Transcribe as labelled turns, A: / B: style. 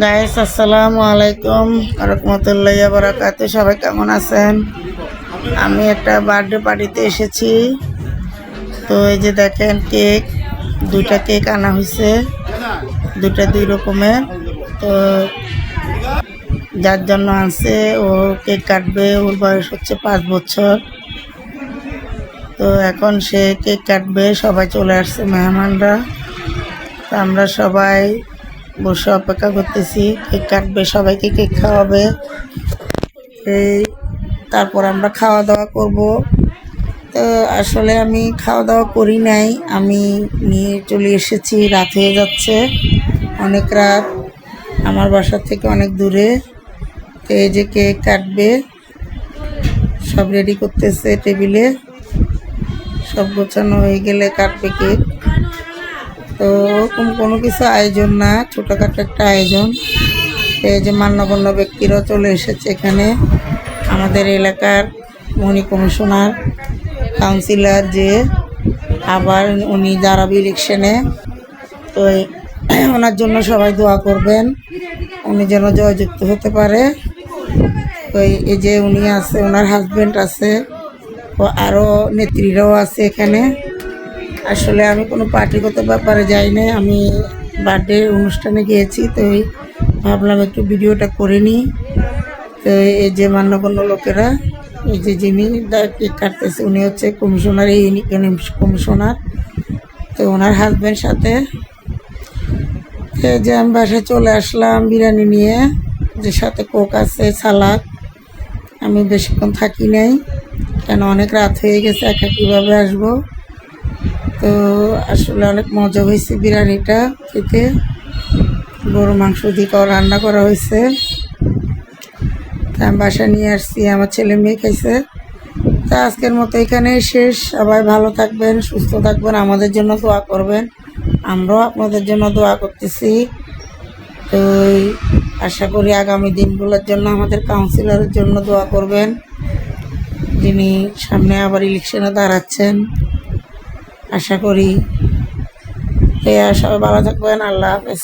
A: Guys আসসালামু আলাইকুম রাহমাতুল্লাহি ওয়া বারাকাতুহু। সবাই কেমন আছেন? আমি একটা বার্থডে পার্টিতে এসেছি। তো এই যে দেখেন কেক, দুইটা কেক আনা হয়েছে, দুইটা দুই রকমের। তো যার জন্য আনছে ও কেক কাটবে, ওর বয়স হচ্ছে 5 বছর। তো এখন সে কেক কাটবে, সবাই চলে আসছে মেহমানরা। তো আমরা সবাই বসে অপেক্ষা করতেছি, কেক কাটবে, সবাইকে কেক খাওয়াবে। এই তারপর আমরা খাওয়া দাওয়া করব। তো আসলে আমি খাওয়া দাওয়া করি নাই, আমি নিয়ে চলে এসেছি, রাত হয়ে যাচ্ছে, অনেক রাত, আমার বাসা থেকে অনেক দূরে। তো এই যে কেক কাটবে, সব রেডি করতেছে টেবিলে, সব গোছানো হয়ে গেলে কাটবে কেক। তো ওরকম কোনো কিছু আয়োজন না, ছোটোখাটো একটা আয়োজন। এই যে মান্যগণ্য ব্যক্তিরাও চলে এসেছে এখানে, আমাদের এলাকার মনি কমিশনার কাউন্সিলর, যে আবার উনি দাঁড়াবে ইলেকশনে। তো ওনার জন্য সবাই দোয়া করবেন, উনি যেন জয়যুক্ত হতে পারে। তো এই যে উনি আছে, ওনার হাজব্যান্ড আছে, ও আরও নেত্রীরাও আছে এখানে। আসলে আমি কোনো পার্টিগত ব্যাপারে যাই না, আমি বার্থডে অনুষ্ঠানে গিয়েছি। তো ভাবলাম একটু ভিডিওটা করে নিই। তো এই যে মান্যগণ্য লোকেরা, এই যে যিনি কেক কাটতেছে উনি হচ্ছে কমিশনার, এই কমিশনার। তো ওনার হাজব্যান্ড সাথে। এই যে আমি বাসায় চলে আসলাম বিরিয়ানি নিয়ে, যে সাথে কোক আছে, সালাদ। আমি বেশিক্ষণ থাকি নাই, কেন অনেক রাত হয়ে গেছে, একা কীভাবে আসবো। তো আসলে অনেক মজা হয়েছে বিরিয়ানিটা খেতে, গরু মাংস দিয়ে রান্না করা হয়েছে। আমি বাসায় নিয়ে আসছি, আমার ছেলে মেয়ে খাইছে। তা আজকের মতো এখানেই শেষ। সবাই ভালো থাকবেন, সুস্থ থাকবেন, আমাদের জন্য দোয়া করবেন, আমরাও আপনাদের জন্য দোয়া করতেছি। তো আশা করি আগামী দিনগুলোর জন্য আমাদের কাউন্সিলরের জন্য দোয়া করবেন, যিনি সামনে আবার ইলেকশনে দাঁড়াচ্ছেন। আশা করি সবাই ভালো থাকবেন। আল্লাহ হাফেজ।